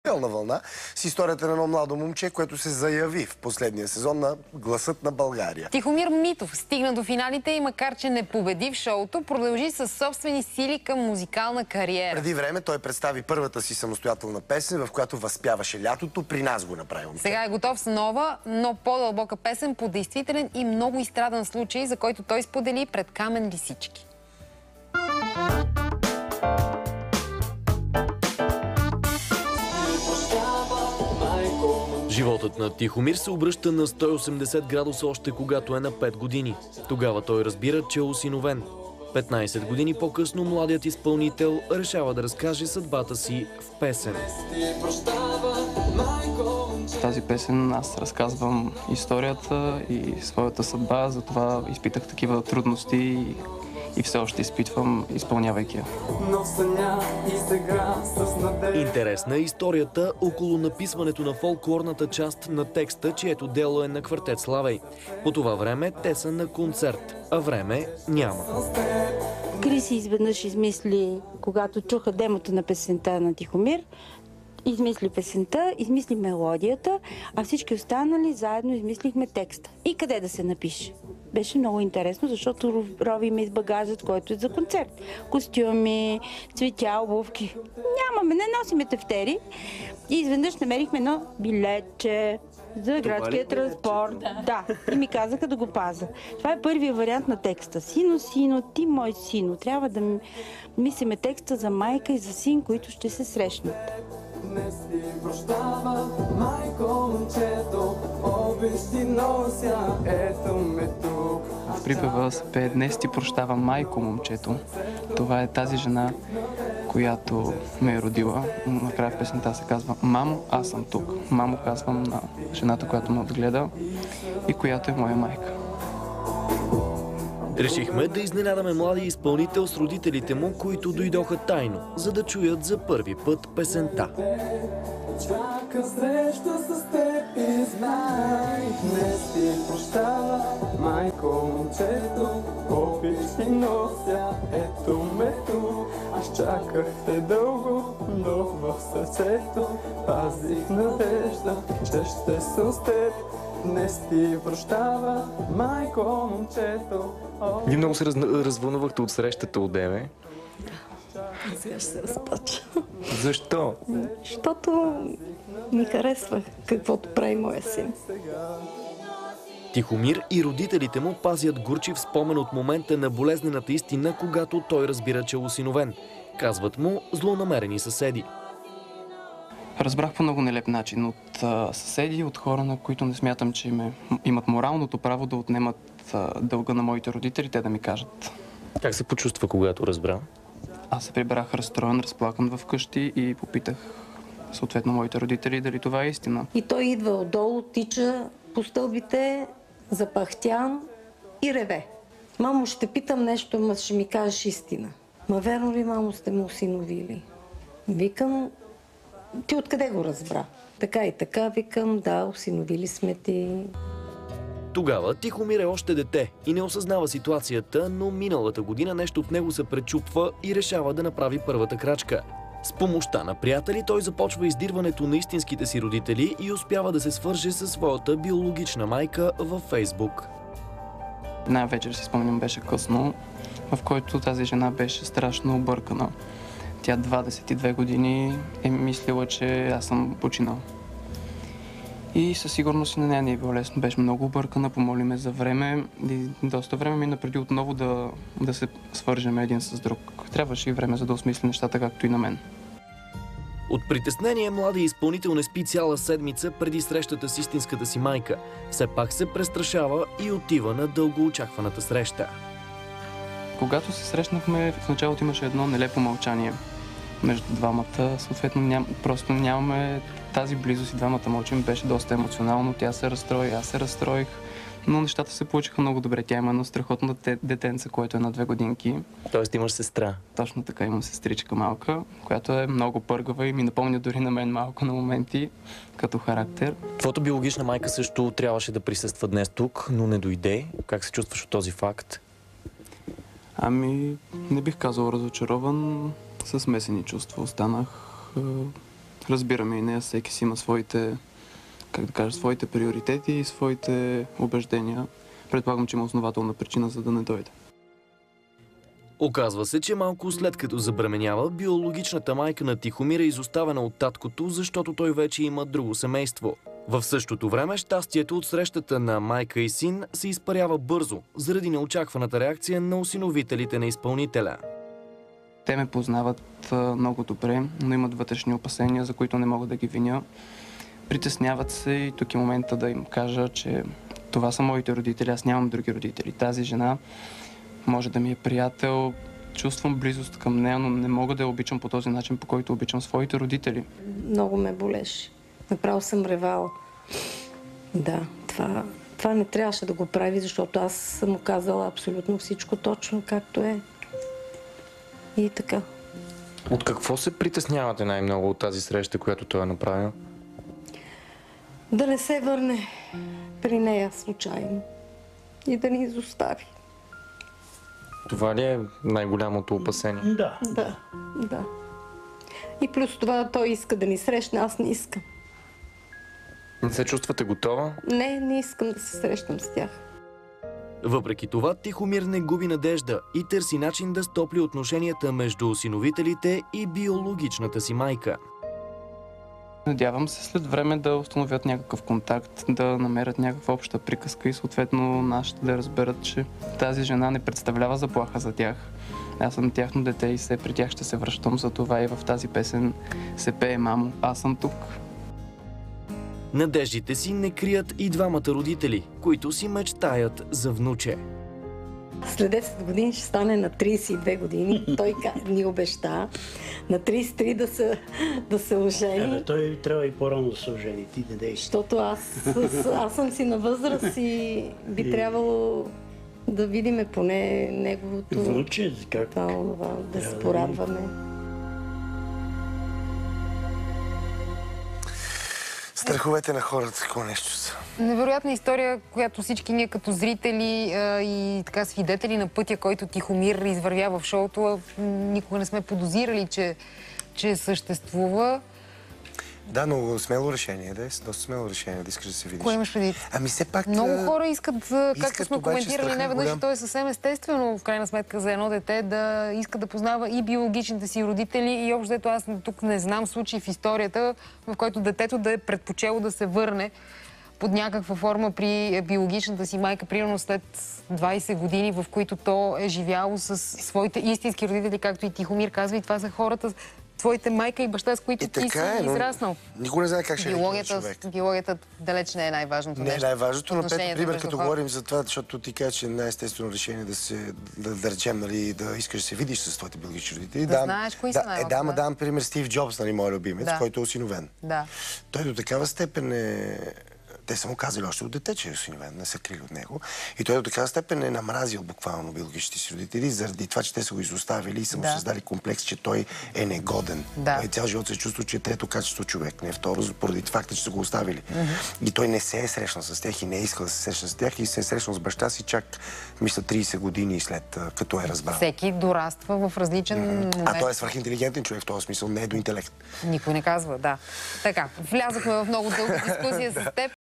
пълна вълна с историята на едно младо момче, което се заяви в последния сезон на Гласът на България. Тихомир Митов стигна до финалите и макар че не победи в шоуто, продължи със собствени сили към музикална кариера. Преди време той представи първата си самостоятелна песен, в която възпяваше лятото. При нас го направи момче. Сега е готов с нова, но по-дълбока песен по действителен и много изстрадан случай, за който той сподели пред Камен Лисички. Животът на Тихомир се обръща на 180 градуса още когато е на 5 години. Тогава той разбира, че е осиновен. 15 години по-късно младият изпълнител решава да разкаже съдбата си в песен. В тази песен аз разказвам историята и своята съдба, затова изпитах такива трудности и все още изпитвам, изпълнявайки я. Интересна е историята около написването на фолклорната част на текста, чието дело е на квартет Славей. По това време те са на концерт, а време няма. Криси изведнъж измисли, когато чуха демото на песента на Тихомир, измисли песента, измисли мелодията, а всички останали заедно измислихме текста. И къде да се напише? Беше много интересно, защото ровим из багажът, който е за концерт. Костюми, цветя, обувки. Нямаме, не носиме тефтери. И изведнъж намерихме едно билетче за градския транспорт. Да, и ми казаха да го паза. Това е първият вариант на текста. Сино, сино, ти мой сино. Трябва да мислиме текста за майка и за син, които ще се срещнат. Днес ти прощава, майко момчето, обещи нося, ето ме тук. В припева се пее "Днес ти прощава, майко момчето". Това е тази жена, която ме е родила. Накрая в песента се казва "Мамо, аз съм тук". Мамо казвам на жената, която ме отгледа и която е моя майка. Решихме да изненадаме младия изпълнител с родителите му, които дойдоха тайно, за да чуят за първи път песента. Чака среща с теб и знай, днес ти прощава, майко момчето, обичи нося, ето ме тук. Аз чаках те дълго, но в сърцето пазих надежда, че ще съм с теб. Днес ти прощава, майко момчето. Вие много се развълнувахте от срещата одеве. Сега ще се разплача. Защо? Защото ми харесва каквото прави моя син. Тихомир и родителите му пазят горчив спомен от момента на болезнената истина, когато той разбира, че е осиновен. Казват му злонамерени съседи. Разбрах по много нелеп начин от съседи, от хора, на които не смятам, че имат моралното право да отнемат дълга на моите родители, те да ми кажат. Как се почувства, когато разбра? Аз се прибрах разстроен, разплакан вкъщи и попитах съответно моите родители дали това е истина. И той идва отдолу, тича по стълбите, запахтян и реве. Мамо, ще питам нещо, ма ще ми кажеш истина. Ма верно ли, мамо, сте ме осиновили? Викам, ти откъде го разбра? Така и така, викам, да, осиновили сме ти. Тогава Тихомир е още дете и не осъзнава ситуацията, но миналата година нещо в него се пречупва и решава да направи първата крачка. С помощта на приятели той започва издирването на истинските си родители и успява да се свърже със своята биологична майка във Фейсбук. Една вечер, си спомням, беше късно, в който тази жена беше страшно объркана. Тя 22 години е мислила, че аз съм починал. И със сигурност на нея не е било лесно. Беше много объркана, помоли ме за време. И доста време мина преди отново да се свържем един с друг. Трябваше и време, за да осмисли нещата, както и на мен. От притеснение младият изпълнител не спи цяла седмица преди срещата с истинската си майка. Все пак се престрашава и отива на дългоочакваната среща. Когато се срещнахме, в началото имаше едно нелепо мълчание между двамата. Съответно, просто нямаме тази близост и двамата мълчим. Беше доста емоционално. Тя се разстрои, аз се разстроих. Но нещата се получиха много добре. Тя има едно страхотно детенце, което е на 2 годинки. Тоест имаш сестра. Точно така, имам сестричка малка, която е много пъргава и ми напомня дори на мен малко на моменти, като характер. Твоята биологична майка също трябваше да присъства днес тук, но не дойде. Как се чувстваш от този факт? Ами, не бих казал разочарован, с смесени чувства. Останах разбираме и нея, всеки си има своите, как да кажа, своите приоритети и своите убеждения. Предполагам, че има основателна причина, за да не дойде. Оказва се, че малко след като забременява, биологичната майка на Тихомир е изоставена от таткото, защото той вече има друго семейство. В същото време щастието от срещата на майка и син се изпарява бързо, заради неочакваната реакция на осиновителите на изпълнителя. Те ме познават много добре, но имат вътрешни опасения, за които не мога да ги виня. Притесняват се и тук е момента да им кажа, че това са моите родители, аз нямам други родители. Тази жена може да ми е приятел, чувствам близост към нея, но не мога да я обичам по този начин, по който обичам своите родители. Много ме болеше. Направо съм ревала. Да, това не трябваше да го прави, защото аз съм му казала абсолютно всичко точно както е. И така. От какво се притеснявате най-много от тази среща, която той е направил? Да не се върне при нея случайно и да ни изостави. Това ли е най-голямото опасение? Да. Да. И плюс това той иска да ни срещне, аз не искам. Не се чувствате готова? Не искам да се срещам с тях. Въпреки това, Тихомир не губи надежда и търси начин да стопли отношенията между осиновителите и биологичната си майка. Надявам се след време да установят някакъв контакт, да намерят някаква обща приказка и съответно нашите да разберат, че тази жена не представлява заплаха за тях. Аз съм тяхно дете и все при тях ще се връщам, за това и в тази песен се пее "Мамо, аз съм тук". Надеждите си не крият и двамата родители, които си мечтаят за внуче. След 10 години ще стане на 32 години. Той ни обеща на 33 да се ожени. Той трябва и по-рано да се ожени. Ти не дей. Защото аз съм си на възраст и би трябвало да видиме поне неговото... Внуче, как? Да се порадваме. Страховете на хората, какво нещо са. Невероятна история, която всички ние като зрители и така свидетели на пътя, който Тихомир извървя в шоуто, никога не сме подозирали, че съществува. Да, но смело решение, да е. Доста смело решение, да искаш да се видиш. Кое имаш предвид? Ами все пак... Много хора искат, както сме обаче коментирали страха неведнъж, голям. и то е съвсем естествено, в крайна сметка, за едно дете да иска да познава и биологичните си родители. И общо дето аз тук не знам случай в историята, в който детето да е предпочело да се върне под някаква форма при биологичната си майка, примерно след 20 години, в които то е живяло с своите истински родители, както и Тихомир казва, и това са хората, твоите майка и баща, с които ти си израснал. Никой не знае как ще реагира човек. Биологията далеч не е най-важното нещо. Не е най-важното, но пример, като хора. говорим за това, защото ти кажа, че е най-естествено решение да речем, нали, да искаш да се видиш с твоите биологични родители. Да знаеш кои са най-важно. Давам пример Стив Джобс, нали, моят любимец, който е осиновен. Да. Той до такава степен е... Те са му казали още от дете, че е осиновен, не са крили от него. И той до такава степен е намразил буквално биологичните си родители, заради това, че те са го изоставили и са му създали комплекс, че той е негоден. Той цял живот се чувства, че е трето качество човек, не е второ, поради факта, че са го оставили. И той не се е срещнал с тях и не е искал да се срещна с тях и се е срещнал с баща си чак, мисля, 30 години след като е разбрал. Всеки дораства в различен момент. А той е свръхинтелигентен човек в този смисъл, не е до интелект. Никой не казва, да. Така, влязохме в много дълга дискусия с теб.